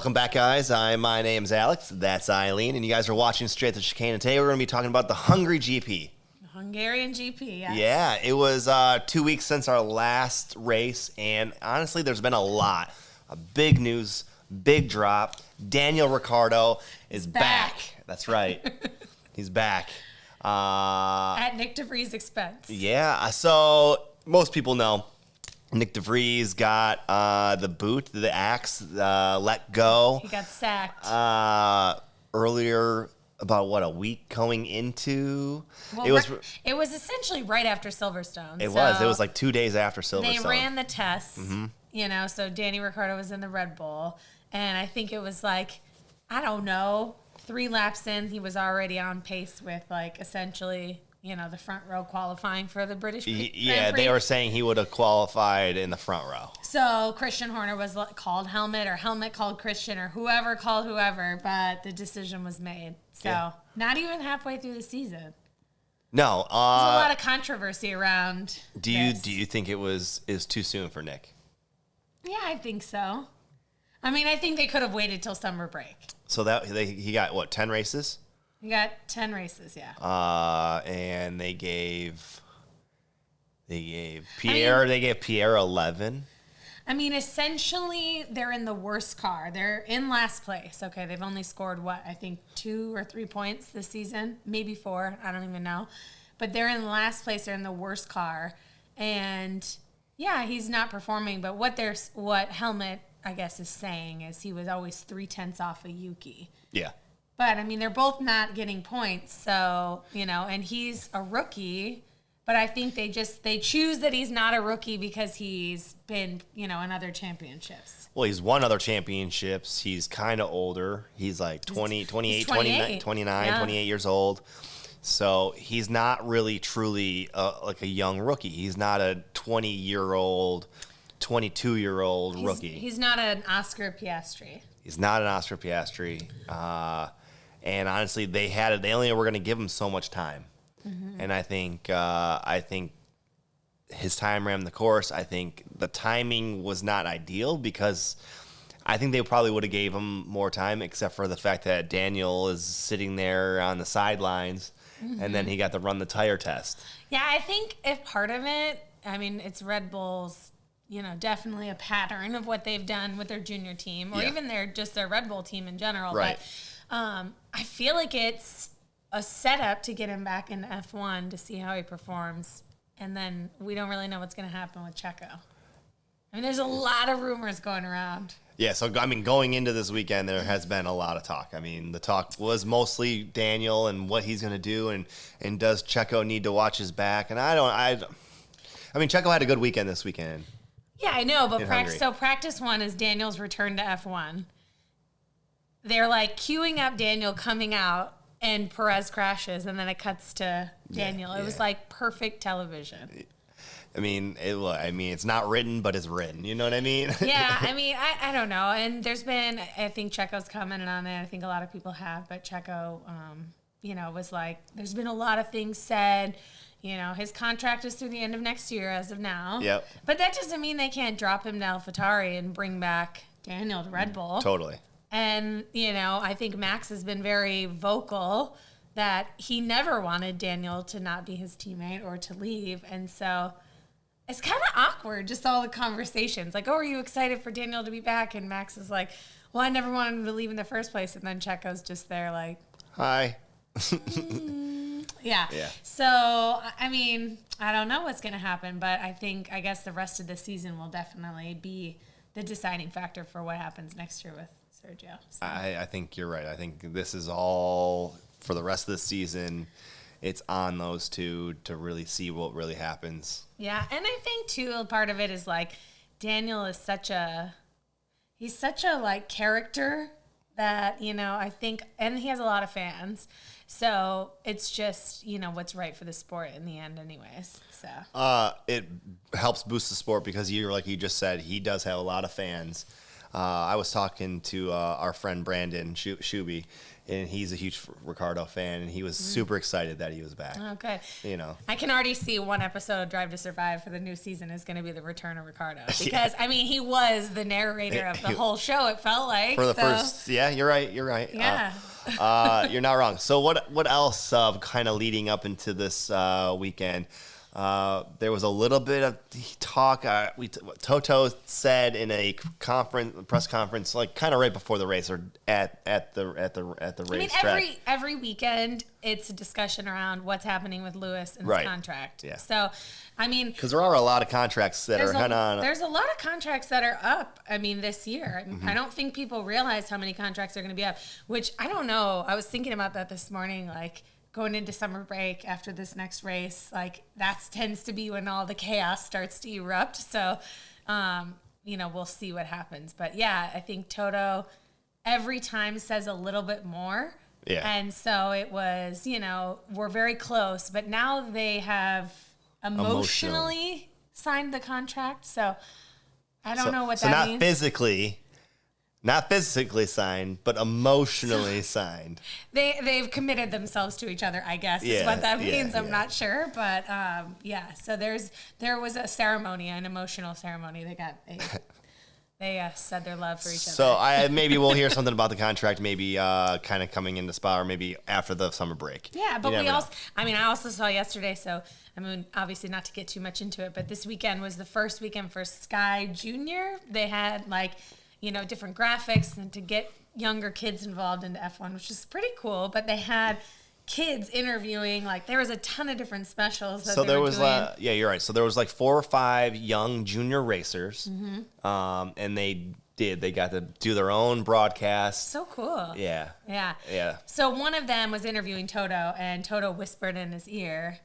Welcome back, guys. My name's Alex. That's Eileen, and you guys are watching Straight to Chicane. And today we're going to be talking about the Hungary GP. Hungarian GP, yes. Yeah, it was 2 weeks since our last race, and honestly, there's been a lot. A big news, big drop. Daniel Ricciardo is back. That's right. He's back. At Nick DeVries' expense. Yeah, so most people know Nick DeVries got the boot, the axe, let go. He got sacked. Earlier, about a week going into? Well, it was essentially right after Silverstone. It was like 2 days after Silverstone. They ran the tests, so Danny Ricciardo was in the Red Bull, and I think it was like, I don't know, 3 laps in, he was already on pace with essentially, the front row qualifying for the British Grand Prix. Yeah, they were saying he would have qualified in the front row. So Christian Horner was called Helmet, or Helmet called Christian, or whoever called whoever, but the decision was made. So not even halfway through the season. No. There's a lot of controversy around Do you think it was too soon for Nick? Yeah, I think so. I mean, I think they could have waited till summer break. So he got 10 races? He got 10 races, yeah. And they gave Pierre 11. I mean, essentially, they're in the worst car. They're in last place. Okay, they've only scored, I think 2 or 3 points this season. Maybe 4. I don't even know. But they're in last place. They're in the worst car. And, yeah, he's not performing. But what Helmet, I guess, is saying is he was always 0.3 off of Yuki. Yeah. But, I mean, they're both not getting points. So, and he's a rookie. But I think they choose that he's not a rookie because he's been, in other championships. Well, he's won other championships. He's kind of older. He's like 28, 29, 28 years old. So he's not really truly like a young rookie. He's not a 20-year-old, 22-year-old rookie. He's not an Oscar Piastri. He's not an Oscar Piastri. And honestly, they only were going to give him so much time. Mm-hmm. And I think his time ran the course. I think the timing was not ideal because I think they probably would have gave him more time, except for the fact that Daniel is sitting there on the sidelines, and then he got to run the tire test. Yeah, I think if part of it, I mean, it's Red Bull's, definitely a pattern of what they've done with their junior team, or even their Red Bull team in general. Right. But I feel like it's a setup to get him back in F1 to see how he performs. And then we don't really know what's going to happen with Checo. I mean, there's a lot of rumors going around. Yeah, so, I mean, going into this weekend, there has been a lot of talk. I mean, the talk was mostly Daniel and what he's going to do, and does Checo need to watch his back? And I mean, Checo had a good weekend this weekend. Yeah, I know, but practice 1 is Daniel's return to F1. They're queuing up Daniel coming out, and Perez crashes, and then it cuts to Daniel. It was perfect television. I mean, it's not written, but it's written. You know what I mean? Yeah, I mean, I don't know. And there's been, I think Checo's commented on it. I think a lot of people have, but Checo, was there's been a lot of things said. His contract is through the end of next year as of now. Yep. But that doesn't mean they can't drop him to AlphaTauri and bring back Daniel to Red Bull. Totally. And, I think Max has been very vocal that he never wanted Daniel to not be his teammate or to leave. And so it's kind of awkward, just all the conversations. Are you excited for Daniel to be back? And Max is like, well, I never wanted him to leave in the first place. And then Checo's just there hi. Yeah. So, I mean, I don't know what's going to happen. But I guess the rest of the season will definitely be the deciding factor for what happens next year with Sergio. So. I think you're right. I think this is all for the rest of the season. It's on those two to really see what really happens. Yeah, and I think too part of it is Daniel is such a character that I think, and he has a lot of fans. So it's just what's right for the sport in the end, anyways. So it helps boost the sport because like you just said, he does have a lot of fans. I was talking to our friend Brandon Shuby, and he's a huge Ricardo fan, and he was super excited that he was back. Okay. You know, I can already see one episode of Drive to Survive for the new season is going to be the return of Ricardo, because I mean he was the narrator of the whole show. It felt like for the first. Yeah, you're right. Yeah. You're not wrong. So what else kind of leading up into this weekend? There was a little bit of talk. Toto said in a press conference, like kind of right before the race or at the racetrack. I mean, every weekend it's a discussion around what's happening with Lewis and his contract. Yeah. So, I mean, because there are a lot of contracts that are kind of. There's a lot of contracts that are up. I mean, this year, I don't think people realize how many contracts are going to be up. Which I don't know. I was thinking about that this morning, like. Going into summer break after this next race, like that tends to be when all the chaos starts to erupt. So, we'll see what happens. But yeah, I think Toto every time says a little bit more. Yeah. And so it was, we're very close, but now they have emotionally signed the contract. So I don't know what that means. Not physically signed, but emotionally signed. They've committed themselves to each other, I guess, is what that means. I'm not sure. But, so there was a ceremony, an emotional ceremony. They said their love for each other. So maybe we'll hear something about the contract, maybe kind of coming into Spa or maybe after the summer break. Yeah, but I also saw yesterday, so I mean, obviously not to get too much into it, but this weekend was the first weekend for Sky Junior. They had different graphics and to get younger kids involved into F1, which is pretty cool. But they had kids interviewing, there was a ton of different specials that they were doing. Yeah, you're right. So there was 4 or 5 young junior racers, and they got to do their own broadcast. So cool. Yeah. Yeah. So one of them was interviewing Toto, and Toto whispered in his ear,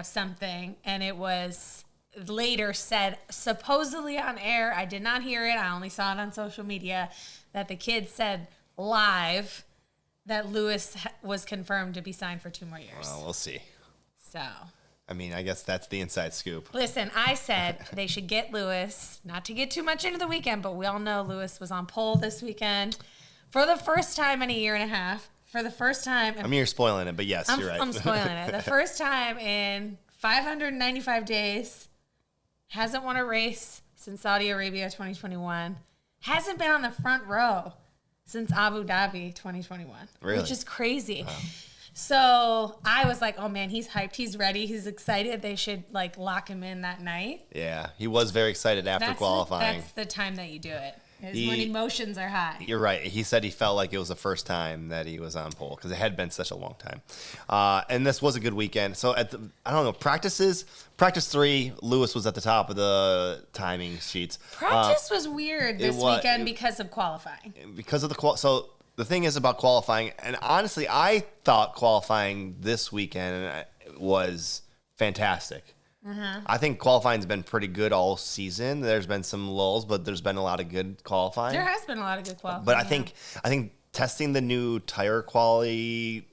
something, and it was later said, supposedly on air, I did not hear it, I only saw it on social media, that the kid said live that Lewis was confirmed to be signed for 2 more years. Well, we'll see. So, I mean, I guess that's the inside scoop. Listen, I said they should get Lewis, not to get too much into the weekend, but we all know Lewis was on pole this weekend for the first time in a year and a half. For the first time. I mean, you're spoiling it, but yes, you're right. I'm spoiling it. The first time in 595 days. Hasn't won a race since Saudi Arabia 2021. Hasn't been on the front row since Abu Dhabi 2021. Really? Which is crazy. Wow. So I was like, oh man, he's hyped. He's ready. He's excited. They should lock him in that night. Yeah, he was very excited after qualifying. That's the time that you do it. When emotions are high. You're right. He said he felt like it was the first time that he was on pole because it had been such a long time. And this was a good weekend. So practice 3, Lewis was at the top of the timing sheets. Practice was weird this weekend because of qualifying. Because of so the thing is about qualifying, and honestly, I thought qualifying this weekend was fantastic. I think qualifying's been pretty good all season. There's been some lulls, but there's been a lot of good qualifying. There has been a lot of good qualifying. But I think testing the new tire quality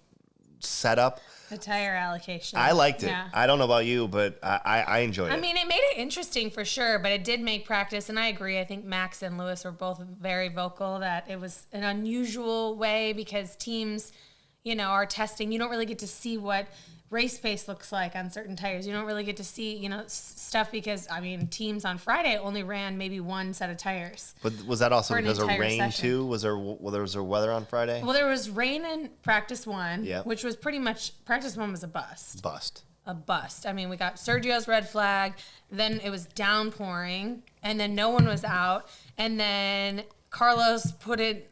setup, the tire allocation, I liked it. Yeah. I don't know about you, but I enjoyed it. I mean, it made it interesting for sure, but it did make practice, and I agree. I think Max and Lewis were both very vocal that it was an unusual way because teams, are testing. You don't really get to see what race pace looks like on certain tires. You don't really get to see, stuff because, teams on Friday only ran maybe 1 set of tires. But was that also because of rain session. too? Was there weather on Friday? Well, there was rain in practice 1, yep. which was pretty much, practice 1 was a bust. A bust. I mean, we got Sergio's red flag, then it was downpouring, and then no one was out, and then Carlos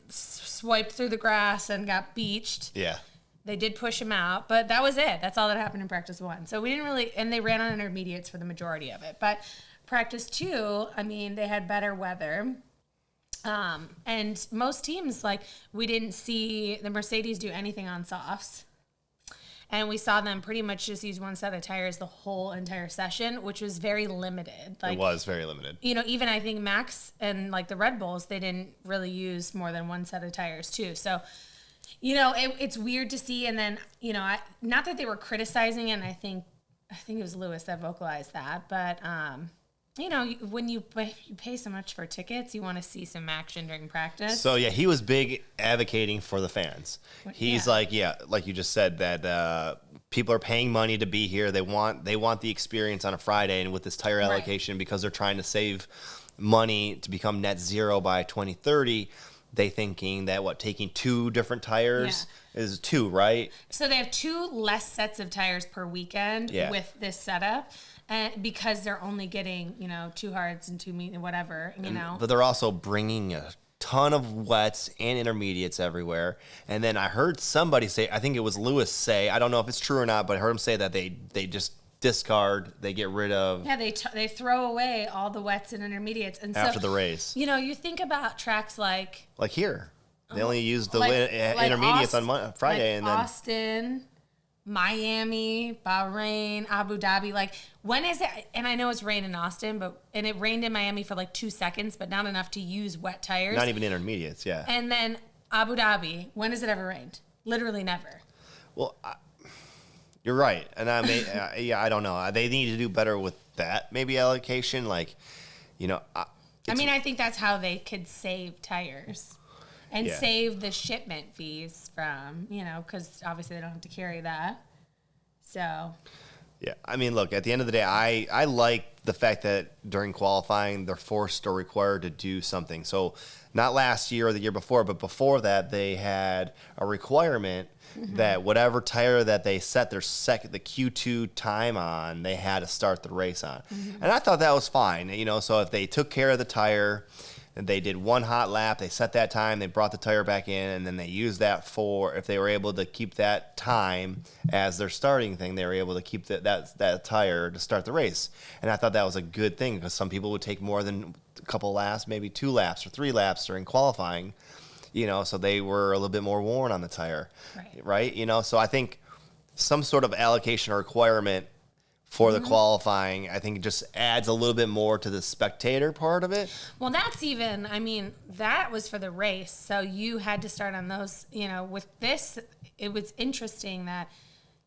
swiped through the grass and got beached. Yeah. They did push him out, but that was it. That's all that happened in practice 1. So we didn't really, and they ran on intermediates for the majority of it. But practice 2, they had better weather. And most teams, we didn't see the Mercedes do anything on softs. And we saw them pretty much just use 1 set of tires the whole entire session, which was very limited. It was very limited. Even I think Max and the Red Bulls, they didn't really use more than 1 set of tires too. So, it's weird to see. And then, not that they were criticizing, and I think it was Lewis that vocalized that, but when you pay so much for tickets, you want to see some action during practice. So, yeah, he was big advocating for the fans. He's like you just said, that people are paying money to be here. They want the experience on a Friday, and with this tire allocation, because they're trying to save money to become net zero by 2030, they thinking that taking 2 different tires is 2, right? So they have 2 less sets of tires per weekend with this setup. And because they're only getting, 2 hards and 2 medium, whatever, But they're also bringing a ton of wets and intermediates everywhere. And then I heard somebody say, I think it was Lewis say, I don't know if it's true or not, but I heard him say that they just discard, they get rid of. Yeah, they throw away all the wets and intermediates. And after the race. You think about tracks like here. They only use the intermediates on Friday. And then Austin, Miami, Bahrain, Abu Dhabi. When is it? And I know it's rained in Austin, and it rained in Miami for 2 seconds, but not enough to use wet tires. Not even intermediates, yeah. And then Abu Dhabi, when has it ever rained? Literally never. Well, you're right. And I don't know. They need to do better with that, maybe allocation. I think that's how they could save tires. And save the shipment fees from, because obviously they don't have to carry that. So. Yeah. Look, at the end of the day, I like the fact that during qualifying, they're forced or required to do something. So not last year or the year before, but before that, they had a requirement that whatever tire that they set the Q2 time on, they had to start the race on. And I thought that was fine. So if they took care of the tire, and they did 1 hot lap, they set that time, they brought the tire back in, and then they used that for, if they were able to keep that time as their starting thing, they were able to keep that tire to start the race. And I thought that was a good thing, because some people would take more than a couple laps, maybe 2 laps or 3 laps during qualifying, so they were a little bit more worn on the tire, right? So I think some sort of allocation or requirement for the qualifying, I think it just adds a little bit more to the spectator part of it. Well, that's even, that was for the race. So you had to start on those, with this, it was interesting that,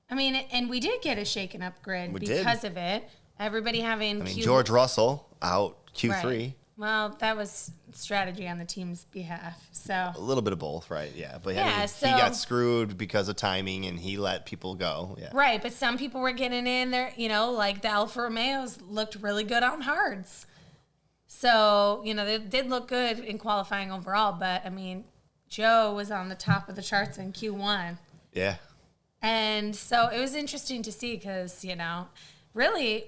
and we did get a shaken up grid because of it. Everybody having George Russell out Q3. Right. Well, that was strategy on the team's behalf. So a little bit of both, right? Yeah, but he got screwed because of timing, and he let people go. Yeah, right. But some people were getting in there. Like the Alfa Romeos looked really good on hards. So they did look good in qualifying overall. But Joe was on the top of the charts in Q1. Yeah. And so it was interesting to see because really,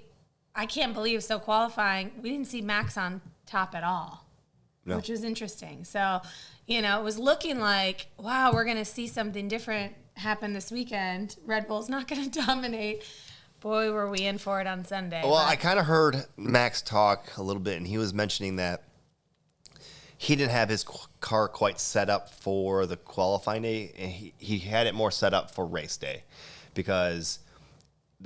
I can't believe qualifying. We didn't see Max on top at all, which was interesting. So, it was looking like, wow, we're going to see something different happen this weekend. Red Bull's not going to dominate. Boy, were we in for it on Sunday. Well, I kind of heard Max talk a little bit, and he was mentioning that he didn't have his car quite set up for the qualifying day, and he had it more set up for race day because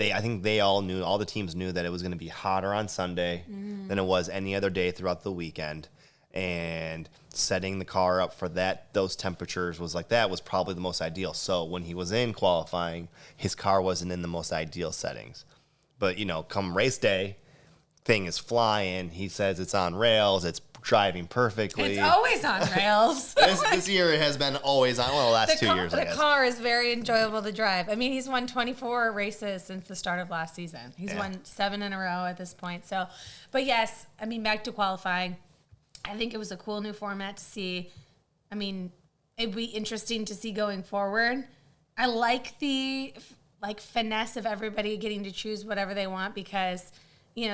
I think all the teams knew that it was going to be hotter on Sunday than it was any other day throughout the weekend. And setting the car up for those temperatures was probably the most ideal. So when he was in qualifying, his car wasn't in the most ideal settings. But, come race day, thing is flying. He says it's on rails. It's driving perfectly. It's always on rails. This year it has been always on. Well, the last 2 years, I guess. The car is very enjoyable to drive. He's won 24 races since the start of last season. He's won 7 in a row at this point. So, but yes, back to qualifying. I think it was a cool new format to see. It'd be interesting to see going forward. I like the finesse of everybody getting to choose whatever they want because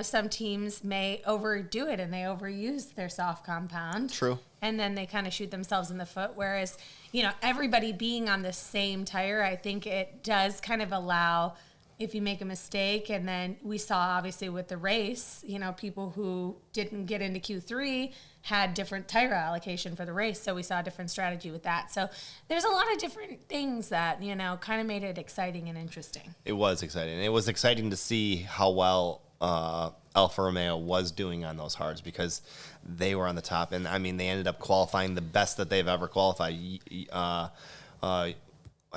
some teams may overdo it and they overuse their soft compound. True. And then they kind of shoot themselves in the foot. Whereas, everybody being on the same tire, I think it does kind of allow, if you make a mistake, and then we saw obviously with the race, people who didn't get into Q3 had different tire allocation for the race. So we saw a different strategy with that. So there's a lot of different things that, kind of made it exciting and interesting. It was exciting. It was exciting to see how well Alfa Romeo was doing on those hards because they were on the top. And, they ended up qualifying the best that they've ever qualified. I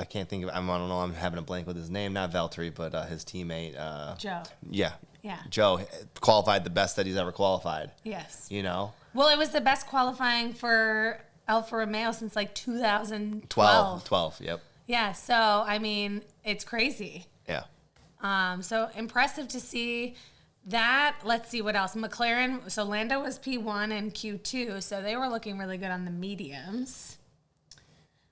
can't think of, I don't know, I'm having a blank with his name, not Valtteri, but his teammate. Joe. Yeah, Yeah. Joe qualified the best that he's ever qualified. Yes. You know? Well, it was the best qualifying for Alfa Romeo since like 2012. 12, yep. Yeah, so, I mean, it's crazy. Yeah. So impressive to see that. Let's see what else. McLaren, so Lando was P1 and Q2, so they were looking really good on the mediums,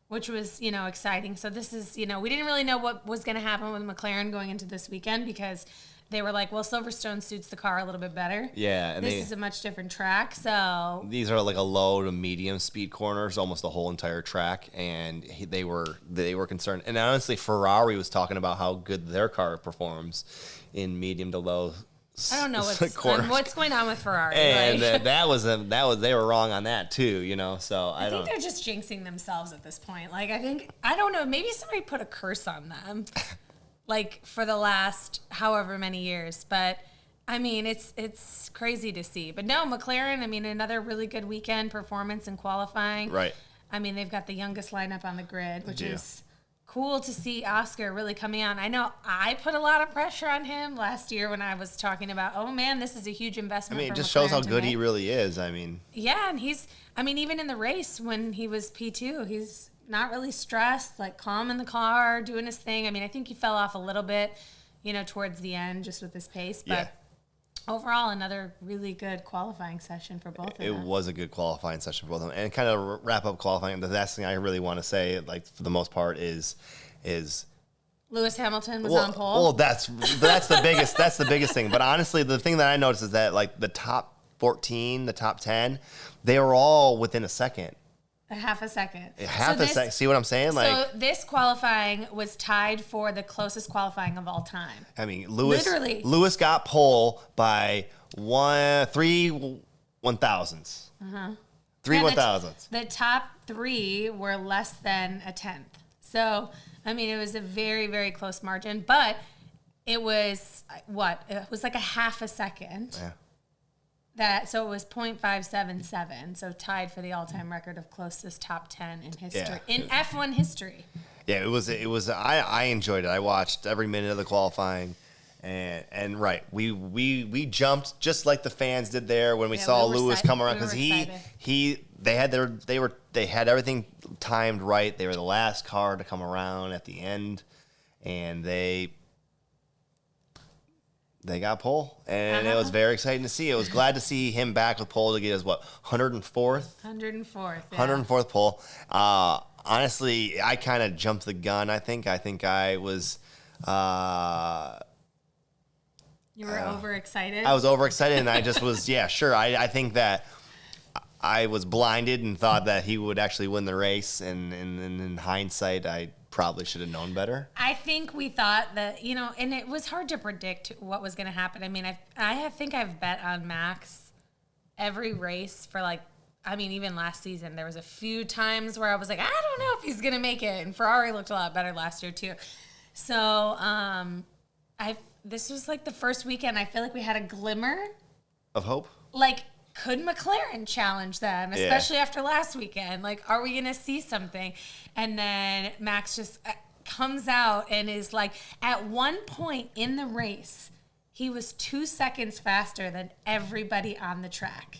which was, exciting. So this is, we didn't really know what was going to happen with McLaren going into this weekend because they were like, well, Silverstone suits the car a little bit better. Yeah. And this is a much different track, so. These are like a low to medium speed corners, almost the whole entire track, and they were concerned. And honestly, Ferrari was talking about how good their car performs in medium to low. I don't know what's going on with Ferrari. And that was they were wrong on that too, So I think they're just jinxing themselves at this point. Like I don't know, maybe somebody put a curse on them. Like for the last however many years. But I mean, it's crazy to see. But no, McLaren, I mean, another really good weekend performance in qualifying. Right. I mean, they've got the youngest lineup on the grid, which is cool to see Oscar really coming out. I know I put a lot of pressure on him last year when I was talking about, oh man, this is a huge investment. I mean, it just McLaren shows how good he really is. I mean, yeah, and even in the race when he was P2, he's not really stressed, like calm in the car, doing his thing. I mean, I think he fell off a little bit, towards the end just with his pace, but overall, another really good qualifying session for both of them. It was a good qualifying session for both of them. And kind of wrap up qualifying, the last thing I really want to say, like for the most part, is Lewis Hamilton was on pole. Well, that's the biggest thing. But honestly, the thing that I noticed is that like the top 14, the top 10, they were all within a second. A half a second. Second. See what I'm saying? So this qualifying was tied for the closest qualifying of all time. I mean, Lewis got pole by 3 1,000ths. 3 1,000ths. The top 3 were less than a tenth. So, I mean, it was a very, very close margin. But it was, It was like a half a second. Yeah. So it was 0.577, so tied for the all-time record of closest top 10 in history, in F1 history. Yeah, it was. I enjoyed it. I watched every minute of the qualifying, and right, we jumped just like the fans did there when we saw Lewis come around because they had everything timed right. They were the last car to come around at the end, and they got pole, and it was very exciting to see. It was glad to see him back with pole to get his 104th? 104th. Yeah. 104th pole. Honestly, I kind of jumped the gun. I think I was. You were overexcited. I was overexcited, and I just was. Yeah, sure. I think that I was blinded and thought that he would actually win the race, and in hindsight, I probably should have known better. I think we thought that, and it was hard to predict what was going to happen. I mean, I think I've bet on Max every race for even last season. There was a few times where I was like, I don't know if he's going to make it. And Ferrari looked a lot better last year too. So this was like the first weekend. I feel like we had a glimmer of hope. Like, could McLaren challenge them, especially after last weekend? Like, are we going to see something? And then Max just comes out and is like, at one point in the race, he was 2 seconds faster than everybody on the track.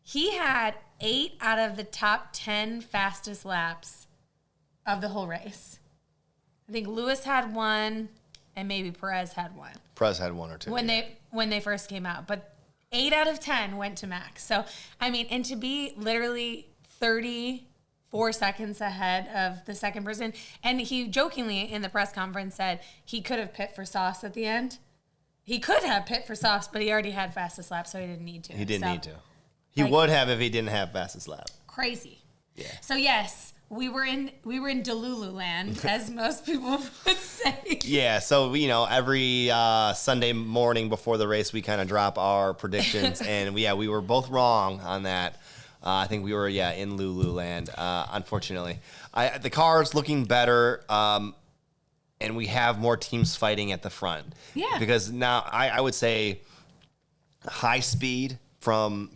He had 8 out of the top 10 fastest laps of the whole race. I think Lewis had 1, and maybe Perez had 1. Perez had 1 or 2. When they first came out. But 8 out of 10 went to Max. So, I mean, and to be literally 34 seconds ahead of the second person. And he jokingly in the press conference said he could have pit for softs at the end. He could have pit for softs, but he already had fastest lap, so he didn't need to. He didn't need to. He would have if he didn't have fastest lap. Crazy. Yeah. So, yes, we were in Delulu land, as most people would say. Yeah, so every Sunday morning before the race, we kind of drop our predictions, and we were both wrong on that. I think we were in Lululand. Unfortunately, the car's looking better, and we have more teams fighting at the front. Yeah, because now I would say high speed from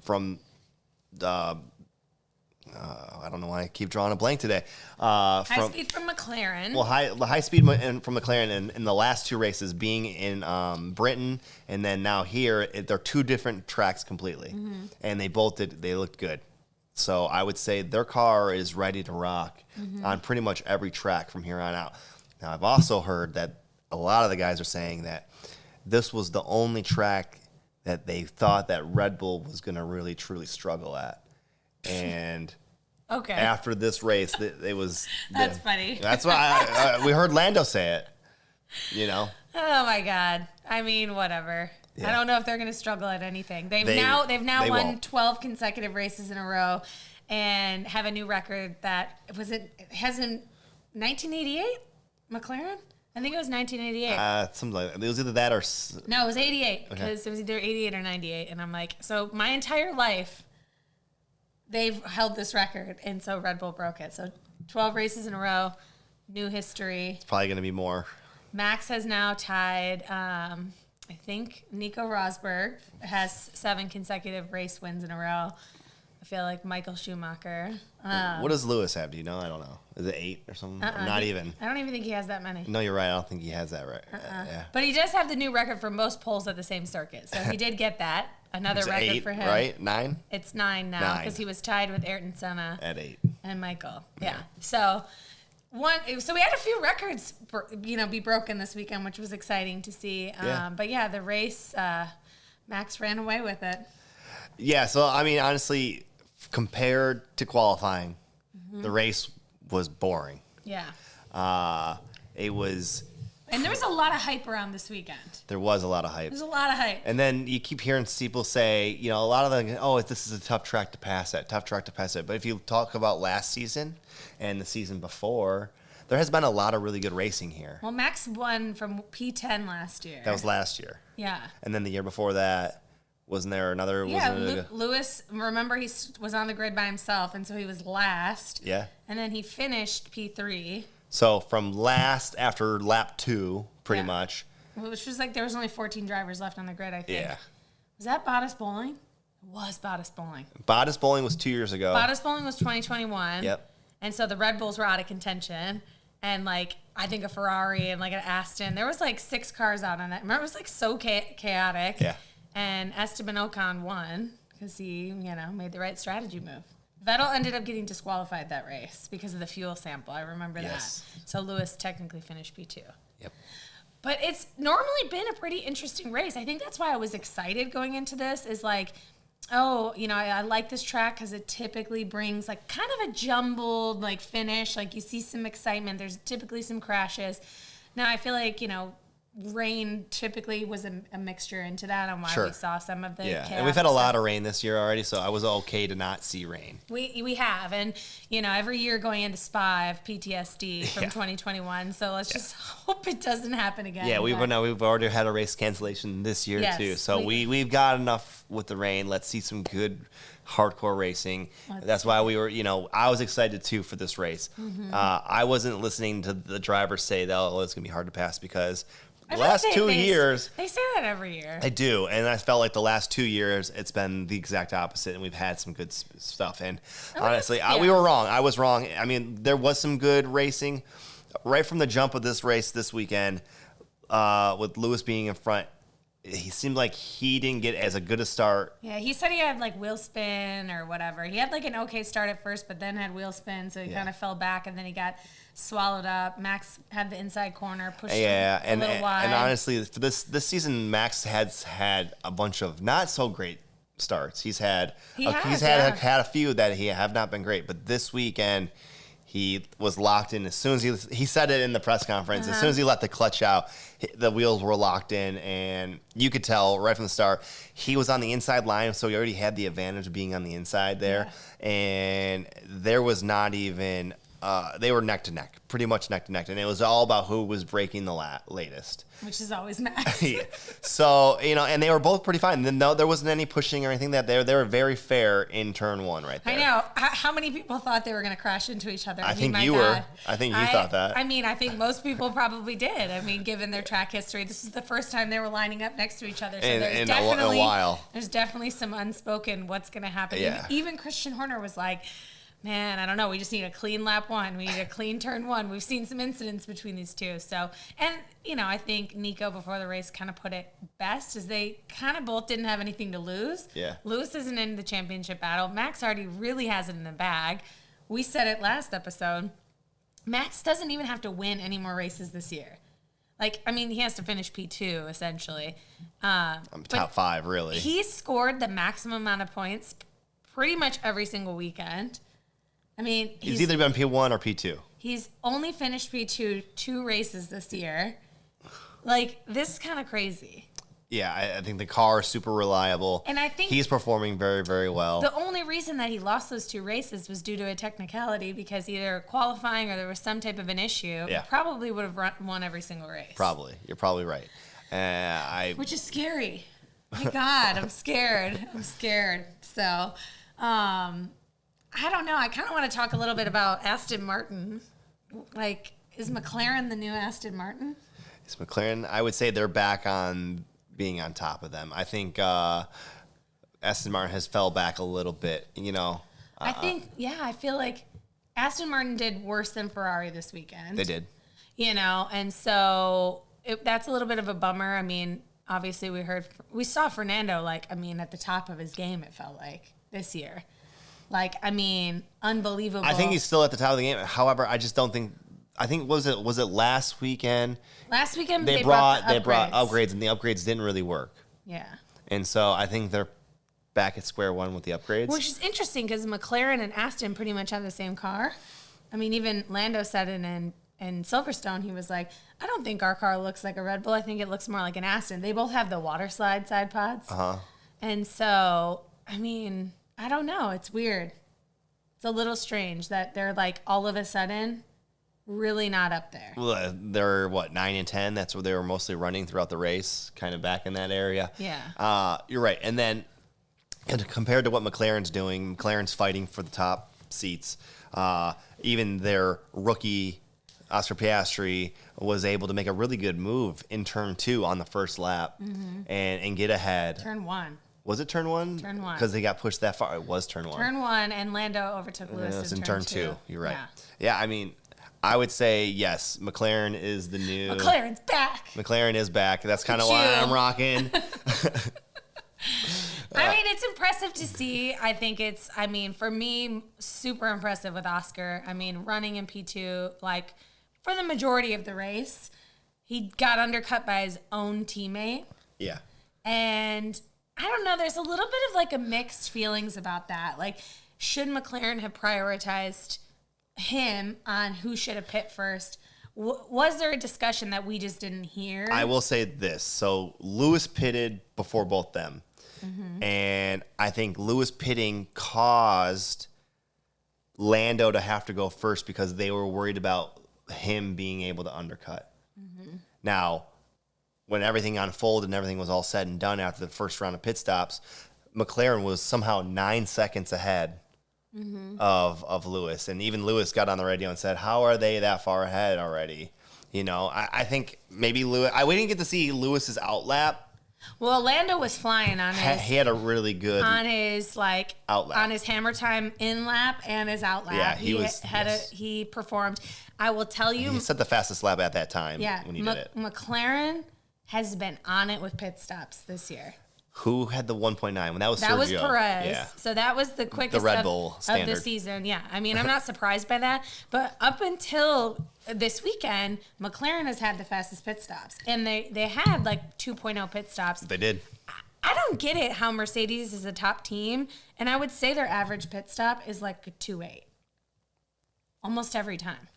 I don't know why I keep drawing a blank today. High speed from McLaren. Well, the high speed from McLaren in the last two races being in Britain and then now here, they're two different tracks completely. And they looked good. So I would say their car is ready to rock on pretty much every track from here on out. Now, I've also heard that a lot of the guys are saying that this was the only track that they thought that Red Bull was going to really, truly struggle at. And after this race, it was... That's funny. That's why we heard Lando say it, you know? Oh, my God. I mean, whatever. Yeah. I don't know if they're going to struggle at anything. They've now won won't. 12 consecutive races in a row and have a new record that has in 1988 McLaren. I think it was 1988. Something like that. It was either that or no, it was 88 because it was either 88 or 98. And I'm like, so my entire life they've held this record, and so Red Bull broke it. So 12 races in a row, new history. It's probably going to be more. Max has now tied. I think Nico Rosberg has 7 consecutive race wins in a row. I feel like Michael Schumacher. What does Lewis have? Do you know? I don't know. Is it 8 or something? Or not even. I don't even think he has that many. No, you're right. I don't think he has that right. Yeah. But he does have the new record for most poles at the same circuit. So he did get that. Another record 8, for him. Right? 9? It's 9 now because he was tied with Ayrton Senna. At 8. And Michael. Yeah. So we had a few records, be broken this weekend, which was exciting to see. But yeah, the race, Max ran away with it. Yeah. So I mean, honestly, compared to qualifying, the race was boring. Yeah. It was. And there was a lot of hype around this weekend. There was a lot of hype. There's a lot of hype. And then you keep hearing people say, a lot of them, this is a tough track to pass at, But if you talk about last season and the season before, there has been a lot of really good racing here. Well, Max won from P10 last year. That was last year. Yeah. And then the year before that, wasn't there another? Yeah, Lewis, remember he was on the grid by himself, and so he was last. Yeah. And then he finished P3. So from last after lap 2, pretty much. Which was like there was only 14 drivers left on the grid, I think. Yeah. Was that Bottas Bowling? It was Bottas Bowling. Bottas Bowling was 2 years ago. Bottas Bowling was 2021. Yep. And so the Red Bulls were out of contention. And I think a Ferrari and an Aston. There was 6 cars out on that. Remember, it was so chaotic. Yeah. And Esteban Ocon won because he, made the right strategy move. Vettel ended up getting disqualified that race because of the fuel sample. I remember that. So Lewis technically finished P2. Yep. But it's normally been a pretty interesting race. I think that's why I was excited going into this is I like this track because it typically brings kind of a jumbled finish. You see some excitement. There's typically some crashes. Now I feel like, rain typically was a mixture into that on why we saw some of the chaos. And we've had a lot of rain this year already, so I was okay to not see rain. We have, and every year going into Spa, I have PTSD from 2021, so let's just hope it doesn't happen again. Yeah, we've already had a race cancellation this year too, so we've got enough with the rain. Let's see some good hardcore racing. That's why we were, I was excited too for this race. I wasn't listening to the drivers say that it's going to be hard to pass because the last 2 years... They say that every year. I do, and I felt like the last 2 years, it's been the exact opposite, and we've had some good stuff. And honestly, we were wrong. I was wrong. I mean, there was some good racing. Right from the jump of this race this weekend, with Lewis being in front, he seemed like he didn't get as a good a start. Yeah, he said he had wheel spin or whatever. He had an okay start at first, but then had wheel spin, so he kind of fell back, and then he got swallowed up. Max had the inside corner, pushed a little wide. And honestly, for this season, Max has had a bunch of not so great starts. He's had a few that he have not been great, but this weekend he was locked in as soon as he said it in the press conference. As soon as he let the clutch out, the wheels were locked in, and you could tell right from the start he was on the inside line, so he already had the advantage of being on the inside there, and there was not even. They were neck to neck, pretty much neck to neck, and it was all about who was breaking the latest. Which is always Max. So, and they were both pretty fine. No, there wasn't any pushing or anything. They were very fair in turn 1 right there. I know. How many people thought they were going to crash into each other? I think you were. I think you thought that. I mean, I think most people probably did. I mean, given their track history, this is the first time they were lining up next to each other. So in a while. There's definitely some unspoken what's going to happen. Yeah. Even Christian Horner was like, man, I don't know. We just need a clean lap one. We need a clean turn one. We've seen some incidents between these two. So, and, I think Nico before the race kind of put it best is they kind of both didn't have anything to lose. Yeah. Lewis isn't in the championship battle. Max already really has it in the bag. We said it last episode. Max doesn't even have to win any more races this year. He has to finish P2, essentially. Top 5, really. He's scored the maximum amount of points pretty much every single weekend. He's either been P1 or P2. He's only finished P2 2 races this year. This is kind of crazy. Yeah, I think the car is super reliable. And I think he's performing very, very well. The only reason that he lost those 2 races was due to a technicality because either qualifying or there was some type of an issue. Yeah. Probably would have won every single race. Probably. You're probably right. Which is scary. My God, I'm scared. So, I don't know. I kind of want to talk a little bit about Aston Martin. Is McLaren the new Aston Martin? Is McLaren? I would say they're back on being on top of them. I think Aston Martin has fell back a little bit, I feel like Aston Martin did worse than Ferrari this weekend. They did. And so that's a little bit of a bummer. Obviously we saw Fernando, at the top of his game, it felt like, this year. Unbelievable. I think he's still at the top of the game. However, I just don't think. I think was it last weekend? Last weekend they brought upgrades, and the upgrades didn't really work. Yeah. And so I think they're back at square one with the upgrades. Which is interesting because McLaren and Aston pretty much have the same car. Even Lando said it in Silverstone. He was like, I don't think our car looks like a Red Bull. I think it looks more like an Aston. They both have the water slide side pods. Uh-huh. And so, I don't know. It's weird. It's a little strange that they're all of a sudden really not up there. Well, they're 9 and 10. That's where they were mostly running throughout the race, kind of back in that area. Yeah. You're right. And then compared to what McLaren's doing, McLaren's fighting for the top seats. Even their rookie Oscar Piastri was able to make a really good move in turn 2 on the first lap and get ahead. Turn 1. Was it turn 1? Turn 1. Because they got pushed that far. It was turn 1. Turn 1, and Lando overtook Lewis in turn 2. You're right. Yeah, I would say, yes, McLaren is the new... McLaren's back. McLaren is back. That's kind of why I'm rocking. It's impressive to see. I think it's, for me, super impressive with Oscar. Running in P2, for the majority of the race, he got undercut by his own teammate. Yeah. And I don't know, there's a little bit of a mixed feelings about that. Should McLaren have prioritized him on who should have pit first? Was there a discussion that we just didn't hear? I will say this. So Lewis pitted before both them. And I think Lewis pitting caused Lando to have to go first because they were worried about him being able to undercut. Now, when everything unfolded and everything was all said and done after the first round of pit stops, McLaren was somehow 9 seconds ahead of Lewis. And even Lewis got on the radio and said, how are they that far ahead already? I think maybe Lewis... we didn't get to see Lewis's outlap. Well, Lando was flying on his... He had a really good... On his, outlap. On his hammer time in lap and his outlap. Yeah, he performed. I will tell you... He set the fastest lap at that time when he did it. McLaren has been on it with pit stops this year. Who had the 1.9? When that was Sergio. That was Perez. Yeah. So that was the quickest the Red Bull of standard. the season. Yeah. I'm not surprised by that. But up until this weekend, McLaren has had the fastest pit stops. And they had 2.0 pit stops. They did. I don't get it how Mercedes is a top team. And I would say their average pit stop is a 2.8. Almost every time.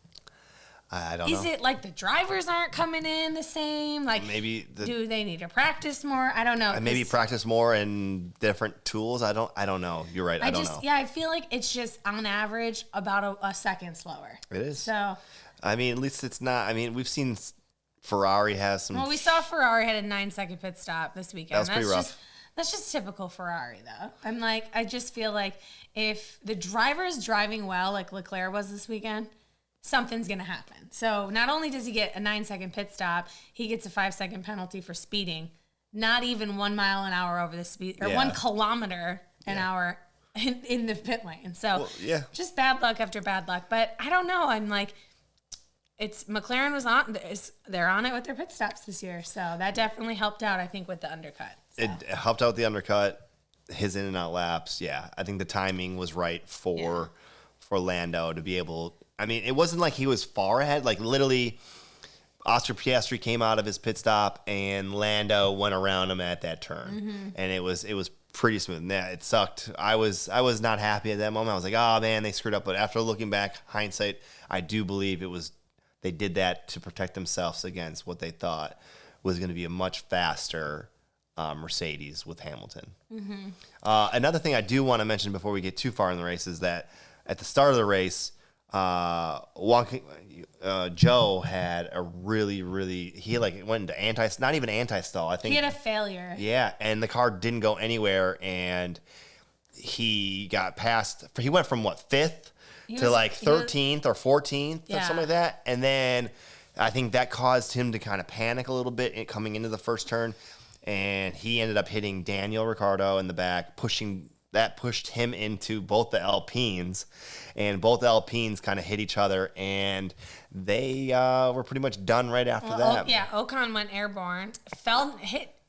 I don't know. Is it the drivers aren't coming in the same? Maybe do they need to practice more? I don't know. Maybe practice more and different tools. I don't know. You're right. I don't know. Yeah, I feel like it's just on average about a second slower. It is. So. at least it's not. We've seen Ferrari has some. Well, we saw Ferrari had a 9-second pit stop this weekend. That was pretty rough. That's just typical Ferrari, though. I just feel like if the driver's driving well, like Leclerc was this weekend, something's going to happen. So not only does he get a 9-second pit stop, he gets a 5-second penalty for speeding. Not even 1 mile an hour over the speed, or 1 kilometer an hour in the pit lane. So just bad luck after bad luck. But I don't know. I'm like, it's McLaren was on. They're on it with their pit stops this year, so that definitely helped out. I think with the undercut. So. It helped out with the undercut. His in and out laps. Yeah, I think the timing was right for Lando to be able. I mean, it wasn't like he was far ahead. Like literally, Oscar Piastri came out of his pit stop and Lando went around him at that turn, and it was pretty smooth. And it sucked. I was not happy at that moment. I was like, oh man, they screwed up. But after looking back, hindsight, I do believe they did that to protect themselves against what they thought was going to be a much faster Mercedes with Hamilton. Another thing I do want to mention before we get too far in the race is that at the start of the race, Joe had a he went into not even anti-stall. I think he had a failure. Yeah, and the car didn't go anywhere, and he got past. He went from fifth to 13th or 14th or something like that, and then I think that caused him to kind of panic a little bit coming into the first turn. And he ended up hitting Daniel Ricciardo in the back, pushed him into both the Alpines, and both Alpines kind of hit each other, and they were pretty much done right after that. Ocon went airborne,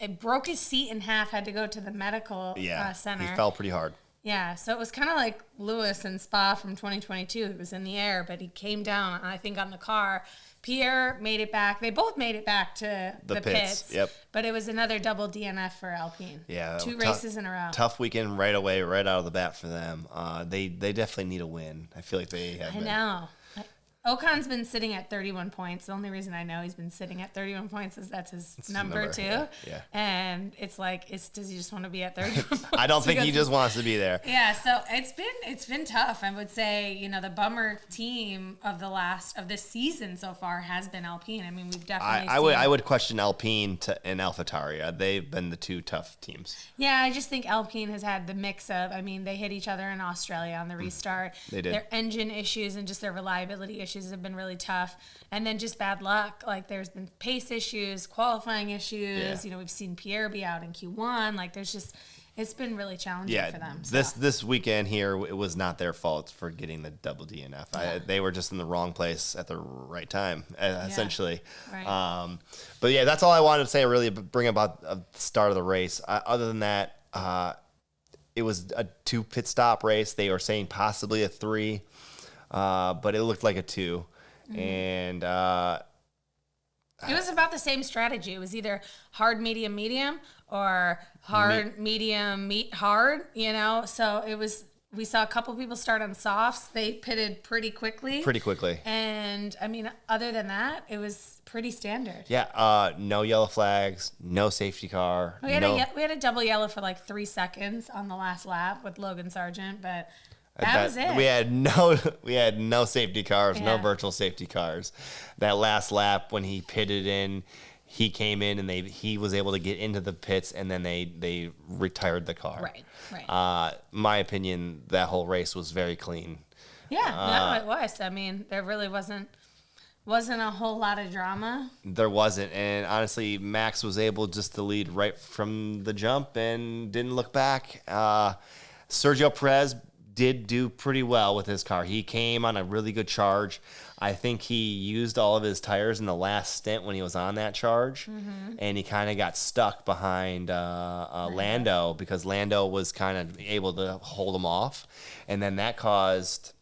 it broke his seat in half, had to go to the medical center. He fell pretty hard. Yeah, so it was kind of like Lewis in Spa from 2022. He was in the air, but he came down, I think, on the car. Pierre made it back. They both made it back to the pits. Yep. But it was another double DNF for Alpine. Yeah. 2 races in a row. Tough weekend right away, right out of the bat for them. They definitely need a win. I feel like they have been. I know. Ocon's been sitting at 31 points. The only reason I know he's been sitting at 31 points is that's his number too. Yeah. And it's like, does he just want to be at 31 points? I don't think he just wants to be there. Yeah, so it's been tough. I would say, the bummer team of this season so far has been Alpine. I mean, we've definitely I would question Alpine and AlphaTauri. They've been the two tough teams. Yeah, I just think Alpine has had the mix of, they hit each other in Australia on the restart. They did. Their engine issues and just their reliability issues have been really tough, and then just bad luck. Like there's been pace issues, qualifying issues. We've seen Pierre be out in Q1. Like it's been really challenging for them. So. This weekend here, it was not their fault for getting the double DNF. They were just in the wrong place at the right time, essentially. Right. But yeah, that's all I wanted to say. Really, bring about the start of the race. Other than that, it was a 2 pit stop race. They were saying possibly a 3. But it looked like a 2. And it was about the same strategy. It was either hard, medium, medium, or hard, medium, hard, So it was, we saw a couple people start on softs. They pitted pretty quickly. And, other than that, it was pretty standard. Yeah, no yellow flags, no safety car. We had a double yellow for 3 seconds on the last lap with Logan Sargent, but... That was it. We had no safety cars, no virtual safety cars. That last lap when he pitted in, he came in and he was able to get into the pits, and then they retired the car. Right. My opinion, that whole race was very clean. Yeah, it was. There really wasn't a whole lot of drama. There wasn't, and honestly, Max was able just to lead right from the jump and didn't look back. Sergio Perez did do pretty well with his car. He came on a really good charge. I think he used all of his tires in the last stint when he was on that charge, and he kind of got stuck behind Lando because Lando was kind of able to hold him off, and then that caused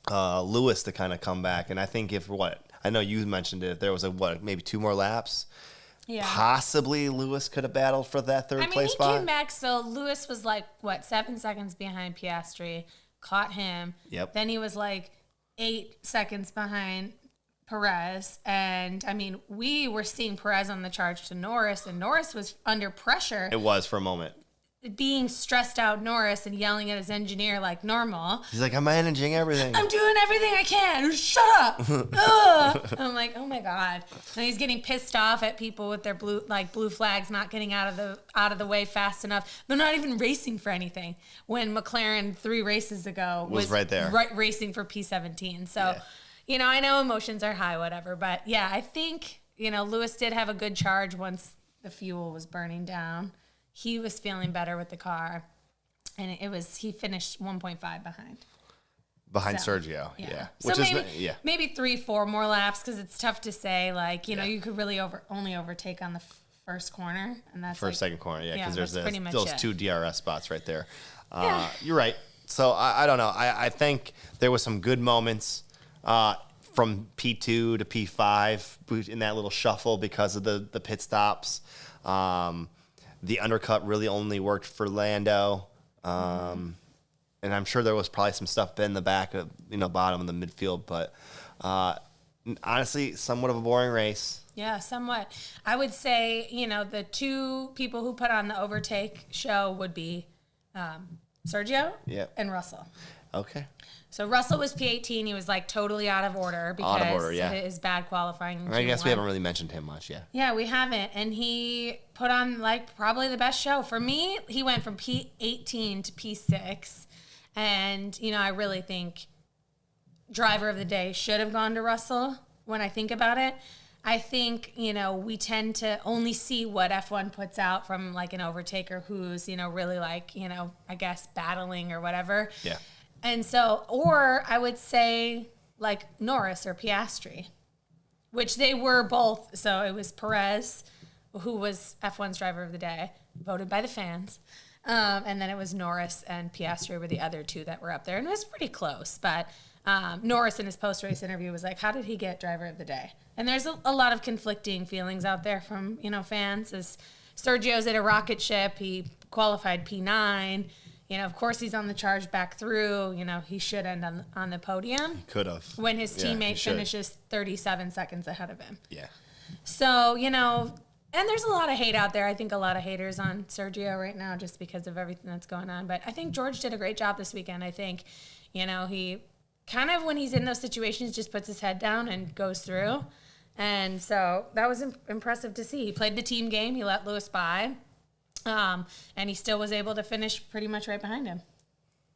Lewis to kind of come back. And I think I know you mentioned it, if there was maybe 2 more laps, possibly Lewis could have battled for that third place spot. He came back, so Lewis was 7 seconds behind Piastri, caught him. Yep. Then he was 8 seconds behind Perez. And, we were seeing Perez on the charge to Norris, and Norris was under pressure. It was for a moment. Being stressed out Norris and yelling at his engineer like normal. He's like, I'm managing everything. I'm doing everything I can. Shut up. I'm like, oh my God. And he's getting pissed off at people with their blue flags not getting out of the way fast enough. They're not even racing for anything. When McLaren 3 races ago was right there. Racing for P17. So, I know emotions are high, whatever. But yeah, I think, Lewis did have a good charge once the fuel was burning down. He was feeling better with the car. And he finished 1.5 behind. Behind Sergio, yeah. So maybe 3-4 more laps, because it's tough to say. Like, you know, you could really only overtake on the first corner, and that's second corner, because there's those it. 2 DRS spots right there. You're right. So I don't know. I think there was some good moments from P2 to P5 in that little shuffle because of the pit stops. The undercut really only worked for Lando. And I'm sure there was probably some stuff in the back of, bottom of the midfield, but honestly, somewhat of a boring race. Yeah, somewhat. I would say, the 2 people who put on the overtake show would be Sergio and Russell. Okay. So Russell was P18. He was like totally out of order because of his bad qualifying. I guess we haven't really mentioned him much yet. Yeah, we haven't. And he put on like probably the best show. For me, he went from P18 to P6. And, I really think driver of the day should have gone to Russell when I think about it. I think, we tend to only see what F1 puts out from like an overtaker who's, really like, I guess battling or whatever. Yeah. And so, or I would say like Norris or Piastri, which they were both. So it was Perez, who was F1's driver of the day, voted by the fans. And then it was Norris and Piastri were the other 2 that were up there. And it was pretty close. But Norris in his post-race interview was like, how did he get driver of the day? And there's a lot of conflicting feelings out there from, fans. As Sergio's at a rocket ship. He qualified P9. Of course, he's on the charge back through. He should end on the podium. Could have. When his teammate finishes 37 seconds ahead of him. Yeah. So, and there's a lot of hate out there. I think a lot of haters on Sergio right now just because of everything that's going on. But I think George did a great job this weekend. I think, he kind of, when he's in those situations, just puts his head down and goes through. And so that was impressive to see. He played the team game. He let Lewis by. And he still was able to finish pretty much right behind him.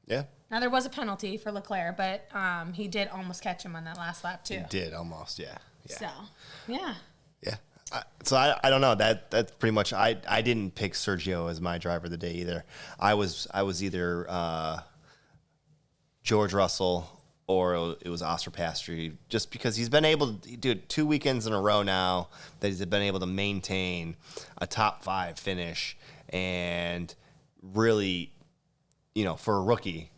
Yeah. Now, there was a penalty for Leclerc, but he did almost catch him on that last lap, too. He did almost, yeah. So, yeah. Yeah. So I don't know. That's pretty much. I didn't pick Sergio as my driver of the day either. I was either George Russell or it was Oscar Piastri, just because he's been able to do it 2 weekends in a row now that he's been able to maintain a top 5 finish, and really, for a rookie,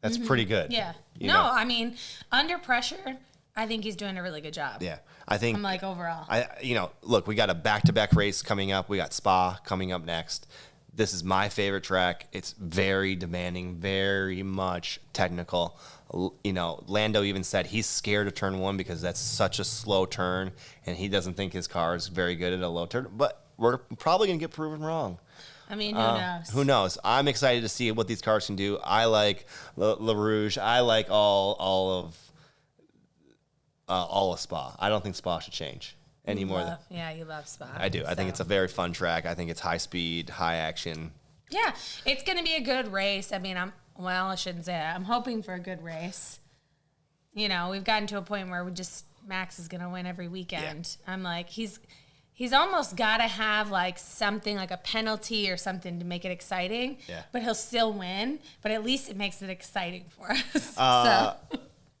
that's pretty good. Yeah. I mean, under pressure, I think he's doing a really good job. Yeah. I think, I'm like, overall. Look, we got a back-to-back race coming up. We got Spa coming up next. This is my favorite track. It's very demanding, very much technical. Lando even said he's scared of turn 1 because that's such a slow turn, and he doesn't think his car is very good at a low turn. But we're probably going to get proven wrong. I mean, who knows? Who knows? I'm excited to see what these cars can do. I like Le Rouge. I like all of Spa. I don't think Spa should change anymore. You love Spa. I do. I think it's a very fun track. I think it's high speed, high action. Yeah, it's going to be a good race. I mean, I shouldn't say that. I'm hoping for a good race. We've gotten to a point where Max is going to win every weekend. Yeah. I'm like, he's almost got to have like something like a penalty or something to make it exciting. Yeah. But he'll still win. But at least it makes it exciting for us.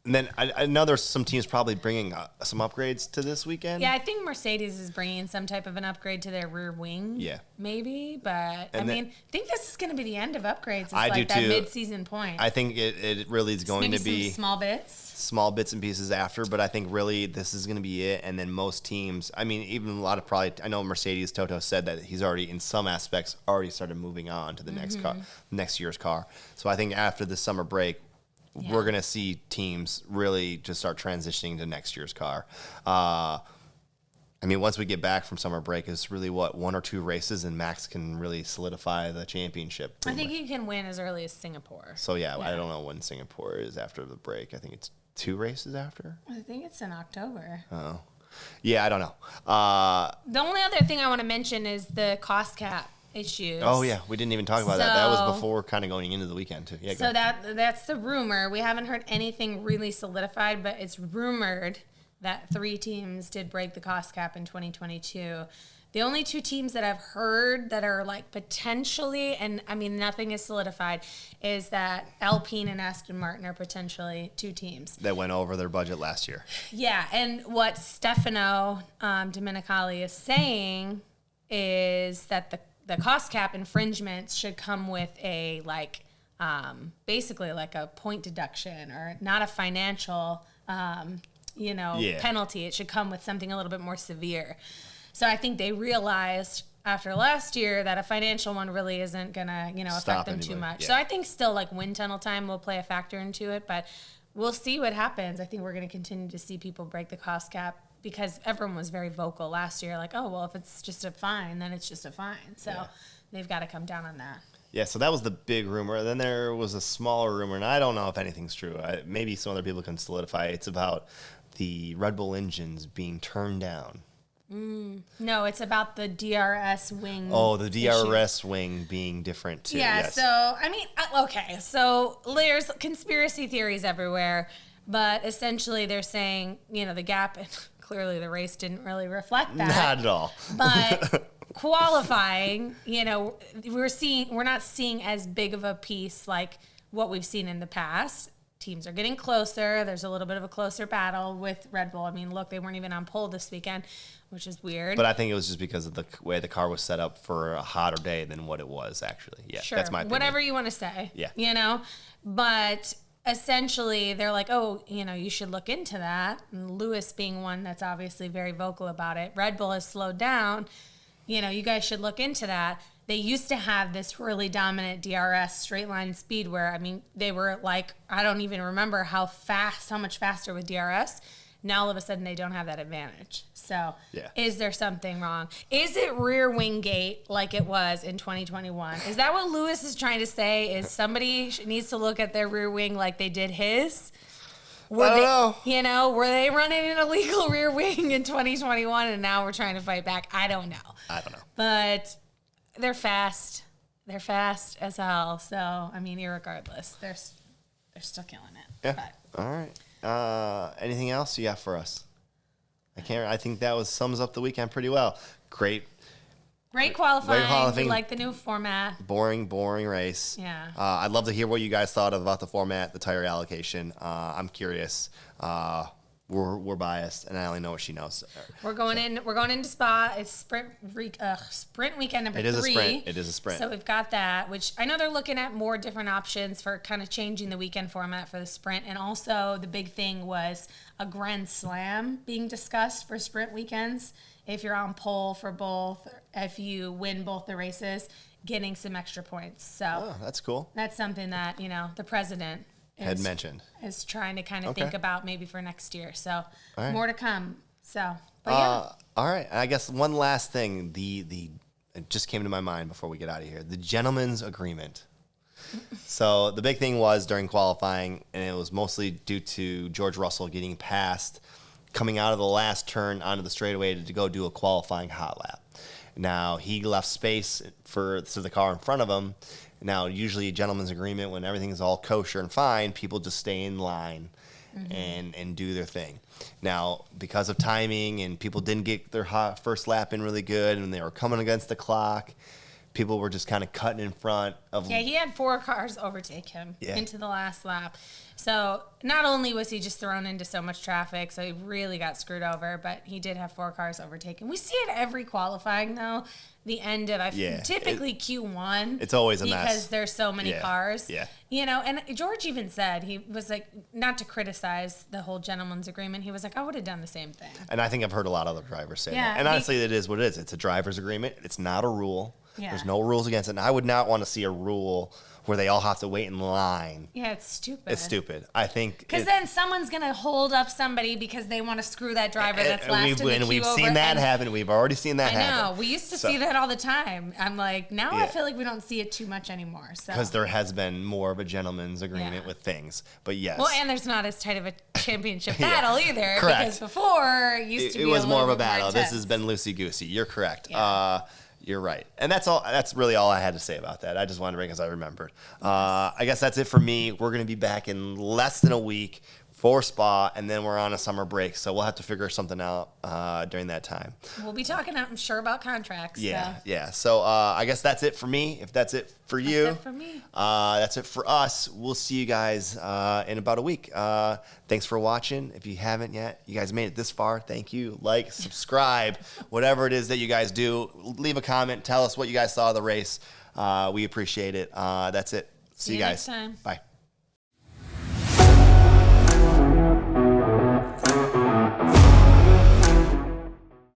And then I know there's some teams probably bringing some upgrades to this weekend. Yeah, I think Mercedes is bringing some type of an upgrade to their rear wing. Yeah. Maybe, but I think this is going to be the end of upgrades. It's I like do that too. Mid-season point. I think it really is going to be some small bits and pieces after, but I think really this is going to be it. And then most teams, I mean, even a lot of I know Mercedes, Toto said that he's already, in some aspects, already started moving on to the next year's car. So I think after the summer break, we're going to see teams really just start transitioning to next year's car. I mean, once we get back from summer break, it's really, 1 or 2 races, and Max can really solidify the championship. I think he can win as early as Singapore. So, yeah, I don't know when Singapore is after the break. I think it's 2 races after. I think it's in October. Oh. Yeah, I don't know. The only other thing I want to mention is the cost cap issues. Oh, yeah. We didn't even talk about that. That was before kind of going into the weekend, too. Yeah, so that's the rumor. We haven't heard anything really solidified, but it's rumored that 3 teams did break the cost cap in 2022. The only two teams that I've heard that are like potentially, and I mean, nothing is solidified, is that Alpine and Aston Martin are potentially two teams that went over their budget last year. Yeah, and what Stefano Domenicali is saying is that the cost cap infringements should come with a basically like a point deduction or not a financial penalty. It should come with something a little bit more severe. So I think they realized after last year that a financial one really isn't gonna affect them too much. Yeah. So I think still like wind tunnel time will play a factor into it, but we'll see what happens. I think we're going to continue to see people break the cost cap because everyone was very vocal last year, like, oh, well, if it's just a fine, then it's just a fine. So they've got to come down on that. Yeah, so that was the big rumor. Then there was a smaller rumor, and I don't know if anything's true. Maybe some other people can solidify. It's about the Red Bull engines being turned down. No, it's about the DRS wing. Oh, the DRS wing being different too. Yeah, yes. So, I mean, okay. So there's conspiracy theories everywhere, but essentially they're saying, the gap, and clearly the race didn't really reflect that. Not at all. But qualifying, we're not seeing as big of a piece like what we've seen in the past. Teams are getting closer. There's a little bit of a closer battle with Red Bull. I mean, look, they weren't even on pole this weekend, which is weird. But I think it was just because of the way the car was set up for a hotter day than what it was actually. Yeah, sure. That's my opinion. Whatever you want to say. Yeah. But essentially they're like, oh, you should look into that. And Lewis being one that's obviously very vocal about it. Red Bull has slowed down. You guys should look into that. They used to have this really dominant DRS straight line speed where, I mean, they were like, I don't even remember how much faster with DRS. Now all of a sudden they don't have that advantage. So Is there something wrong? Is it rear wing gate like it was in 2021? Is that what Lewis is trying to say? Is somebody needs to look at their rear wing like they did his? I don't know. Were they running an illegal rear wing in 2021 and now we're trying to fight back? I don't know. But they're fast. They're fast as hell. So, I mean, irregardless, they're still killing it. Yeah. But. All right. Anything else you got for us? I think that sums up the weekend pretty well. Great qualifying. We like the new format. Boring race. Yeah. I'd love to hear what you guys thought about the format, the tire allocation. I'm curious. We're biased, and I only know what she knows. We're going into Spa. It's sprint weekend number 3. It is a sprint. So we've got that, which I know they're looking at more different options for kind of changing the weekend format for the sprint. And also the big thing was a Grand Slam being discussed for sprint weekends. If you're on pole for both, if you win both the races, getting some extra points. So that's cool. That's something that, the president had mentioned is trying to kind of think about maybe for next year. So more to come. So, all right. I guess one last thing, it just came to my mind before we get out of here, the gentleman's agreement. So the big thing was during qualifying, and it was mostly due to George Russell getting passed, coming out of the last turn onto the straightaway to go do a qualifying hot lap. Now, he left space for the car in front of him. Now, usually a gentleman's agreement, when everything is all kosher and fine, people just stay in line and do their thing. Now, because of timing and people didn't get their first lap in really good and they were coming against the clock, people were just kind of cutting in front of... Yeah, he had 4 cars overtake him into the last lap. So not only was he just thrown into so much traffic, so he really got screwed over, but he did have 4 cars overtaken. We see it every qualifying, though. The end of typically Q1. It's always a mess. Because there's so many cars. Yeah. And George even said, he was like, not to criticize the whole gentleman's agreement, he was like, I would have done the same thing. And I think I've heard a lot of other drivers say that. And honestly, it is what it is. It's a driver's agreement. It's not a rule. Yeah. There's no rules against it. And I would not want to see a rule where they all have to wait in line. Yeah, it's stupid. It's stupid. I think... Because then someone's going to hold up somebody because they want to screw that driver that's last in the queue over. And we've seen that happen. We've already seen that happen. I know. We used to see that all the time. I'm like, now I feel like we don't see it too much anymore. Because there has been more of a gentleman's agreement with things. But yes. Well, and there's not as tight of a championship battle either. Correct. Because before, it used to be it was more of a battle. This has been loosey-goosey. You're correct. Yeah. You're right. And that's all. That's really all I had to say about that. I just wanted to bring it because I remembered. I guess that's it for me. We're going to be back in less than a week for Spa, and then we're on a summer break, so we'll have to figure something out during that time. We'll be talking, I'm sure, about contracts. Yeah, yeah. So I guess that's it for me. If that's it for you, that's it for me. That's it for us. We'll see you guys in about a week. Thanks for watching. If you haven't yet, you guys made it this far. Thank you. Like, subscribe, whatever it is that you guys do. Leave a comment. Tell us what you guys saw of the race. We appreciate it. That's it. See you guys. Next time. Bye.